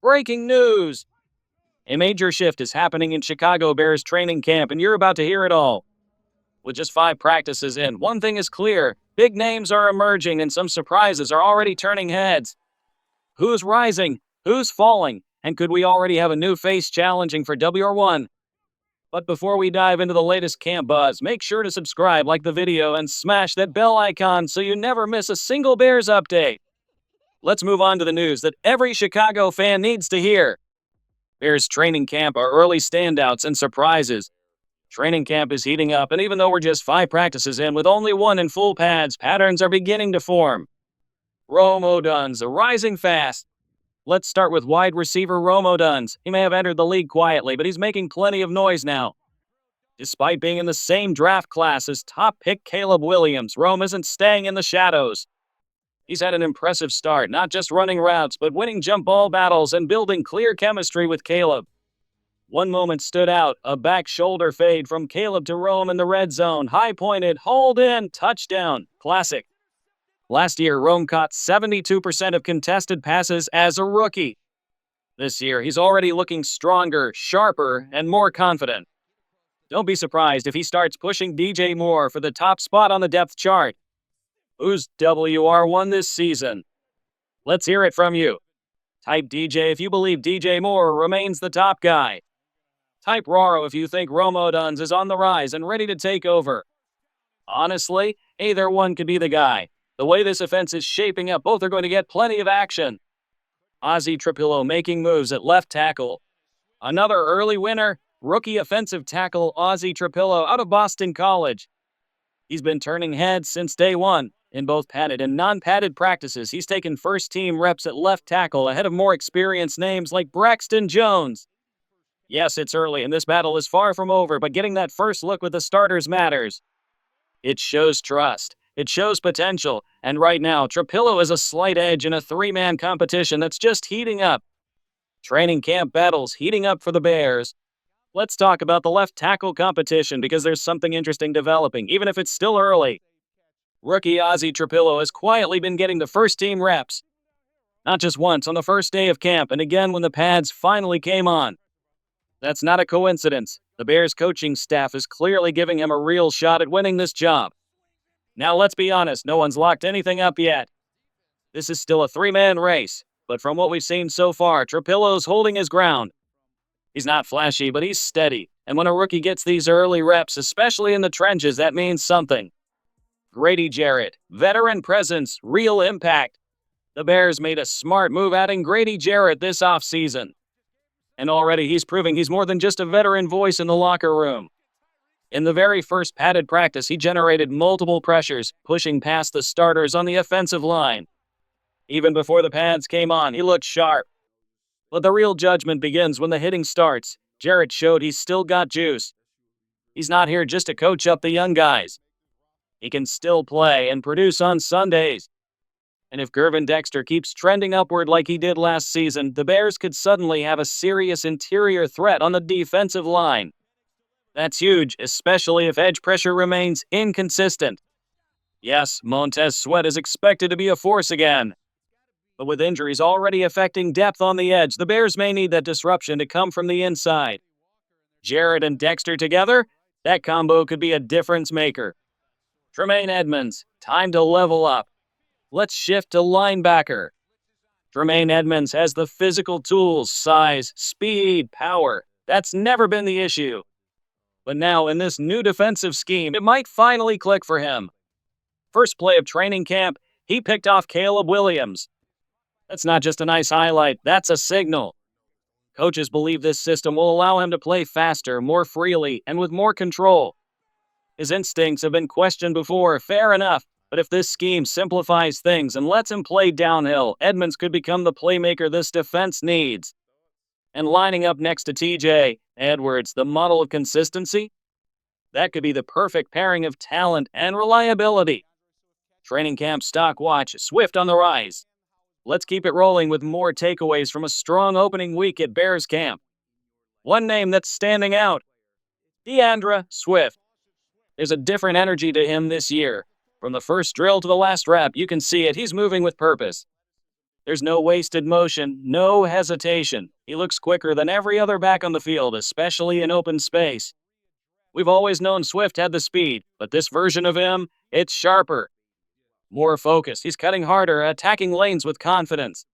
Breaking news! A major shift is happening in Chicago Bears training camp, and you're about to hear it all. With just 5 practices in, one thing is clear. Big names are emerging, and some surprises are already turning heads. Who's rising? Who's falling? And could we already have a new face challenging for WR1? But before we dive into the latest camp buzz, make sure to subscribe, like the video, and smash that bell icon so you never miss a single Bears update. Let's move on to the news that every Chicago fan needs to hear. Bears training camp are early standouts and surprises. Training camp is heating up, and even though we're just 5 practices in with only 1 in full pads, patterns are beginning to form. Rome Odunze rising fast. Let's start with wide receiver Rome Odunze. He may have entered the league quietly, but he's making plenty of noise now. Despite being in the same draft class as top pick Caleb Williams, Rome isn't staying in the shadows. He's had an impressive start, not just running routes, but winning jump ball battles and building clear chemistry with Caleb. One moment stood out, a back shoulder fade from Caleb to Rome in the red zone, high pointed, hauled in, touchdown, classic. Last year, Rome caught 72% of contested passes as a rookie. This year, he's already looking stronger, sharper, and more confident. Don't be surprised if he starts pushing DJ Moore for the top spot on the depth chart. Who's WR1 this season? Let's hear it from you. Type DJ if you believe DJ Moore remains the top guy. Type Raro if you think Rome Odunze is on the rise and ready to take over. Honestly, either one could be the guy. The way this offense is shaping up, both are going to get plenty of action. Ozzy Trapilo making moves at left tackle. Another early winner, rookie offensive tackle Ozzy Trapilo out of Boston College. He's been turning heads since day one. In both padded and non-padded practices, he's taken first-team reps at left tackle ahead of more experienced names like Braxton Jones. Yes, it's early and this battle is far from over, but getting that first look with the starters matters. It shows trust. It shows potential, and right now, Trapilo is a slight edge in a 3-man competition that's just heating up. Training camp battles heating up for the Bears. Let's talk about the left tackle competition because there's something interesting developing, even if it's still early. Rookie Ozzy Trapilo has quietly been getting the first-team reps. Not just once on the first day of camp, and again when the pads finally came on. That's not a coincidence. The Bears coaching staff is clearly giving him a real shot at winning this job. Now let's be honest, no one's locked anything up yet. This is still a 3-man race, but from what we've seen so far, Trapilo's holding his ground. He's not flashy, but he's steady, and when a rookie gets these early reps, especially in the trenches, that means something. Grady Jarrett, veteran presence, real impact. The Bears made a smart move adding Grady Jarrett this offseason. And already he's proving he's more than just a veteran voice in the locker room. In the very first padded practice, he generated multiple pressures, pushing past the starters on the offensive line. Even before the pads came on, he looked sharp. But the real judgment begins when the hitting starts. Jarrett showed he's still got juice. He's not here just to coach up the young guys. He can still play and produce on Sundays. And if Gervon Dexter keeps trending upward like he did last season, the Bears could suddenly have a serious interior threat on the defensive line. That's huge, especially if edge pressure remains inconsistent. Yes, Montez Sweat is expected to be a force again. But with injuries already affecting depth on the edge, the Bears may need that disruption to come from the inside. Jarrett and Dexter together, that combo could be a difference maker. Tremaine Edmunds, time to level up. Let's shift to linebacker. Tremaine Edmunds has the physical tools, size, speed, power. That's never been the issue. But now, in this new defensive scheme, it might finally click for him. First play of training camp, he picked off Caleb Williams. That's not just a nice highlight, that's a signal. Coaches believe this system will allow him to play faster, more freely, and with more control. His instincts have been questioned before, fair enough, but if this scheme simplifies things and lets him play downhill, Edmunds could become the playmaker this defense needs. And lining up next to TJ Edwards, the model of consistency, that could be the perfect pairing of talent and reliability. Training camp stock watch, Swift on the rise. Let's keep it rolling with more takeaways from a strong opening week at Bears camp. One name that's standing out, D'Andre Swift. There's a different energy to him this year. From the first drill to the last rep, you can see it. He's moving with purpose. There's no wasted motion, no hesitation. He looks quicker than every other back on the field, especially in open space. We've always known Swift had the speed, but this version of him, it's sharper, more focused. He's cutting harder, attacking lanes with confidence.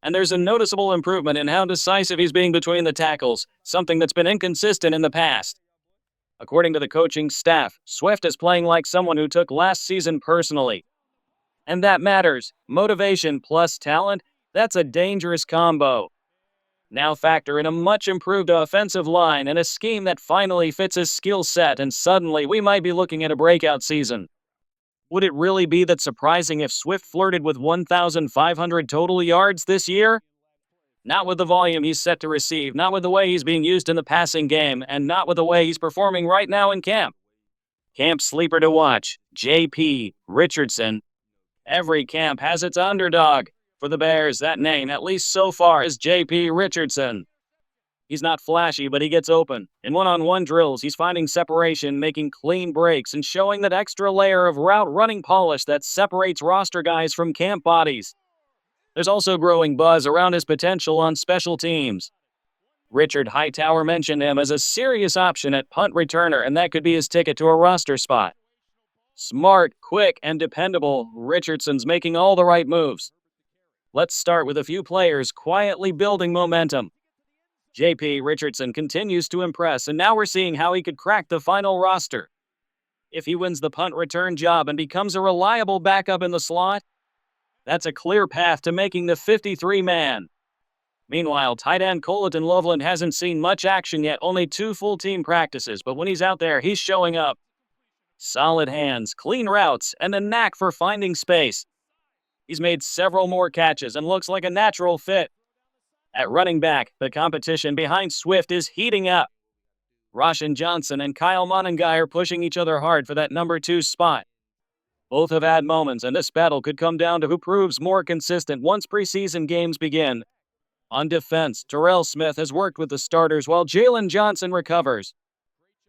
And there's a noticeable improvement in how decisive he's being between the tackles, something that's been inconsistent in the past. According to the coaching staff, Swift is playing like someone who took last season personally. And that matters. Motivation plus talent, that's a dangerous combo. Now factor in a much improved offensive line and a scheme that finally fits his skill set, and suddenly we might be looking at a breakout season. Would it really be that surprising if Swift flirted with 1,500 total yards this year? Not with the volume he's set to receive, not with the way he's being used in the passing game, and not with the way he's performing right now in camp. Camp sleeper to watch, J.P. Richardson. Every camp has its underdog. For the Bears, that name, at least so far, is J.P. Richardson. He's not flashy, but he gets open. In one-on-one drills, he's finding separation, making clean breaks, and showing that extra layer of route running polish that separates roster guys from camp bodies. There's also growing buzz around his potential on special teams. Richard Hightower mentioned him as a serious option at punt returner, and that could be his ticket to a roster spot. Smart, quick, and dependable, Richardson's making all the right moves. Let's start with a few players quietly building momentum. J.P. Richardson continues to impress, and now we're seeing how he could crack the final roster. If he wins the punt return job and becomes a reliable backup in the slot, that's a clear path to making the 53-man. Meanwhile, tight end Colton Loveland hasn't seen much action yet, only 2 full-team practices, but when he's out there, he's showing up. Solid hands, clean routes, and a knack for finding space. He's made several more catches and looks like a natural fit. At running back, the competition behind Swift is heating up. Roshan Johnson and Kyle Monangai are pushing each other hard for that number 2 spot. Both have had moments, and this battle could come down to who proves more consistent once preseason games begin. On defense, Terrell Smith has worked with the starters while Jalen Johnson recovers.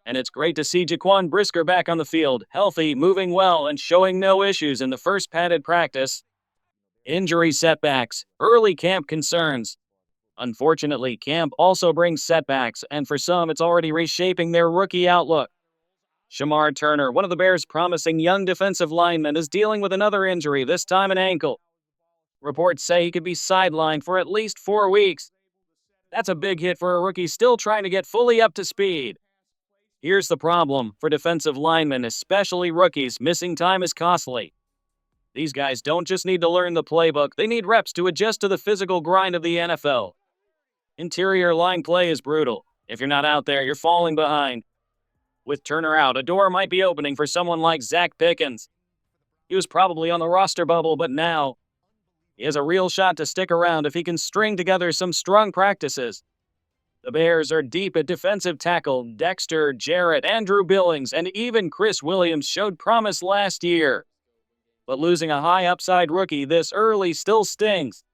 And it's great to see Jaquan Brisker back on the field, healthy, moving well, and showing no issues in the first padded practice. Injury setbacks, early camp concerns. Unfortunately, camp also brings setbacks, and for some, it's already reshaping their rookie outlook. Shamar Turner, one of the Bears' promising young defensive linemen, is dealing with another injury, this time an ankle. Reports say he could be sidelined for at least 4 weeks. That's a big hit for a rookie still trying to get fully up to speed. Here's the problem for defensive linemen, especially rookies: missing time is costly. These guys don't just need to learn the playbook, they need reps to adjust to the physical grind of the NFL. Interior line play is brutal. If you're not out there, you're falling behind. With Turner out, a door might be opening for someone like Zach Pickens. He was probably on the roster bubble, but now he has a real shot to stick around if he can string together some strong practices. The Bears are deep at defensive tackle. Dexter, Jarrett, Andrew Billings, and even Chris Williams showed promise last year. But losing a high upside rookie this early still stings.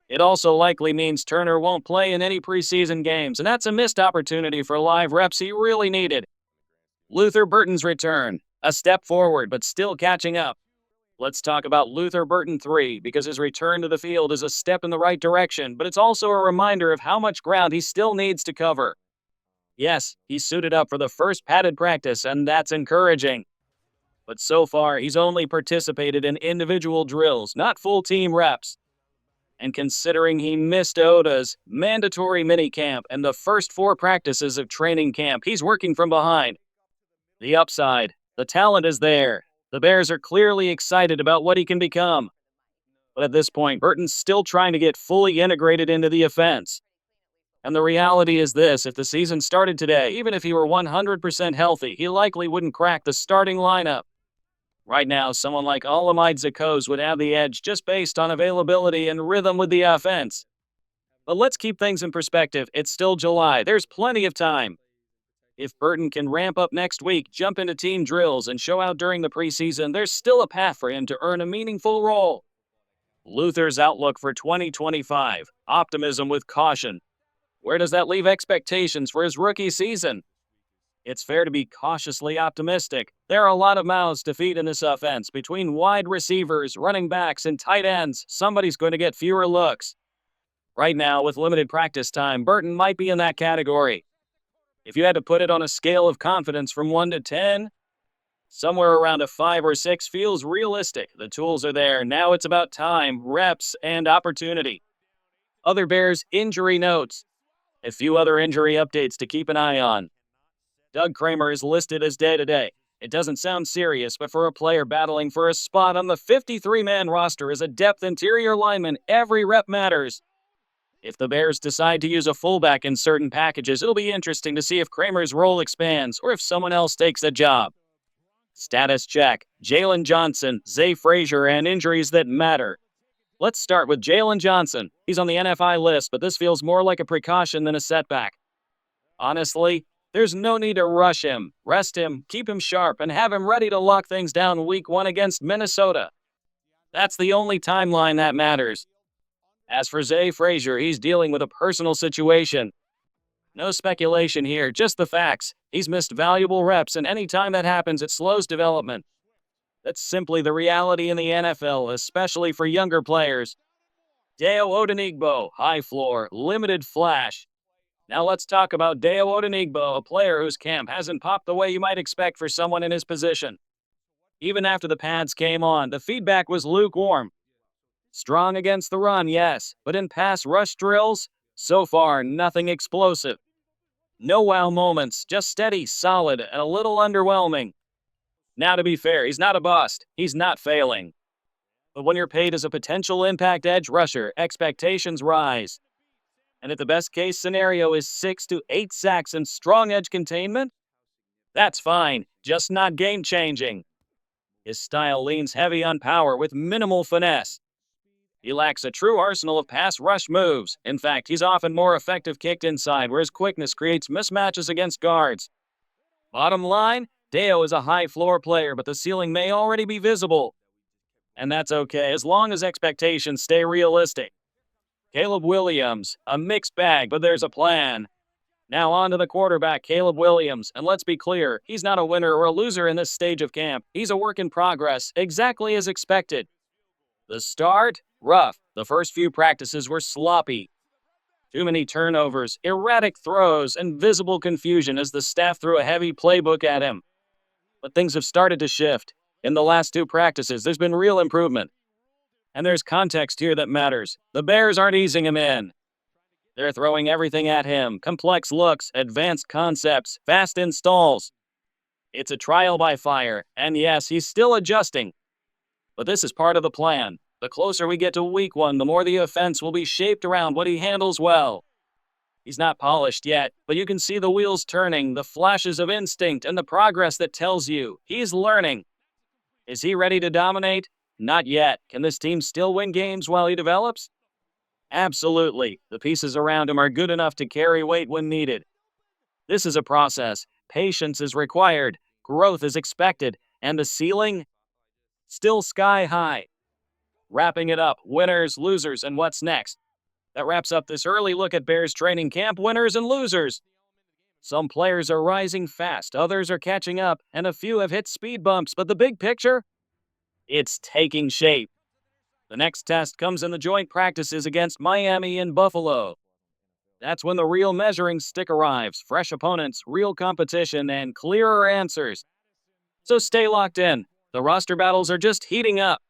It also likely means Turner won't play in any preseason games, and that's a missed opportunity for live reps he really needed. Luther Burton's return, a step forward but still catching up. Let's talk about Luther Burton 3, because his return to the field is a step in the right direction, but it's also a reminder of how much ground he still needs to cover. Yes, he suited up for the first padded practice, and that's encouraging. But so far, he's only participated in individual drills, not full team reps. And considering he missed Oda's mandatory minicamp and the first 4 practices of training camp, he's working from behind. The upside, the talent is there. The Bears are clearly excited about what he can become. But at this point, Burton's still trying to get fully integrated into the offense. And the reality is this: if the season started today, even if he were 100% healthy, he likely wouldn't crack the starting lineup. Right now, someone like Olamide Zakos would have the edge just based on availability and rhythm with the offense. But let's keep things in perspective. It's still July. There's plenty of time. If Burton can ramp up next week, jump into team drills, and show out during the preseason, there's still a path for him to earn a meaningful role. Luther's outlook for 2025: optimism with caution. Where does that leave expectations for his rookie season? It's fair to be cautiously optimistic. There are a lot of mouths to feed in this offense. Between wide receivers, running backs, and tight ends, somebody's going to get fewer looks. Right now, with limited practice time, Burton might be in that category. If you had to put it on a scale of confidence from 1 to 10, somewhere around a 5 or 6 feels realistic. The tools are there. Now it's about time, reps, and opportunity. Other Bears injury notes. A few other injury updates to keep an eye on. Doug Kramer is listed as day-to-day. It doesn't sound serious, but for a player battling for a spot on the 53-man roster as a depth interior lineman, every rep matters. If the Bears decide to use a fullback in certain packages, it'll be interesting to see if Kramer's role expands or if someone else takes the job. Status check. Jalen Johnson, Zay Frazier, and injuries that matter. Let's start with Jalen Johnson. He's on the NFI list, but this feels more like a precaution than a setback. Honestly, there's no need to rush him. Rest him, keep him sharp, and have him ready to lock things down week 1 against Minnesota. That's the only timeline that matters. As for Zay Frazier, he's dealing with a personal situation. No speculation here, just the facts. He's missed valuable reps, and any time that happens, it slows development. That's simply the reality in the NFL, especially for younger players. Dayo Odenigbo, high floor, limited flash. Now let's talk about Dayo Odenigbo, a player whose camp hasn't popped the way you might expect for someone in his position. Even after the pads came on, the feedback was lukewarm. Strong against the run, yes, but in pass rush drills, so far, nothing explosive. No wow moments, just steady, solid, and a little underwhelming. Now, to be fair, he's not a bust. He's not failing. But when you're paid as a potential impact edge rusher, expectations rise. And if the best case scenario is 6 to 8 sacks and strong edge containment, that's fine, just not game-changing. His style leans heavy on power with minimal finesse. He lacks a true arsenal of pass rush moves. In fact, he's often more effective kicked inside, where his quickness creates mismatches against guards. Bottom line, Dayo is a high floor player, but the ceiling may already be visible. And that's okay, as long as expectations stay realistic. Caleb Williams, a mixed bag, but there's a plan. Now on to the quarterback, Caleb Williams, and let's be clear, he's not a winner or a loser in this stage of camp. He's a work in progress, exactly as expected. The start? Rough. The first few practices were sloppy. Too many turnovers, erratic throws, and visible confusion as the staff threw a heavy playbook at him. But things have started to shift. In the last 2 practices, there's been real improvement. And there's context here that matters. The Bears aren't easing him in. They're throwing everything at him. Complex looks, advanced concepts, fast installs. It's a trial by fire, and yes, he's still adjusting. But this is part of the plan. The closer we get to week 1, the more the offense will be shaped around what he handles well. He's not polished yet, but you can see the wheels turning, the flashes of instinct, and the progress that tells you he's learning. Is he ready to dominate? Not yet. Can this team still win games while he develops? Absolutely. The pieces around him are good enough to carry weight when needed. This is a process. Patience is required. Growth is expected. And the ceiling? Still sky high. Wrapping it up, winners, losers, and what's next? That wraps up this early look at Bears training camp winners and losers. Some players are rising fast, others are catching up, and a few have hit speed bumps, but the big picture? It's taking shape. The next test comes in the joint practices against Miami and Buffalo. That's when the real measuring stick arrives, fresh opponents, real competition, and clearer answers. So stay locked in. The roster battles are just heating up.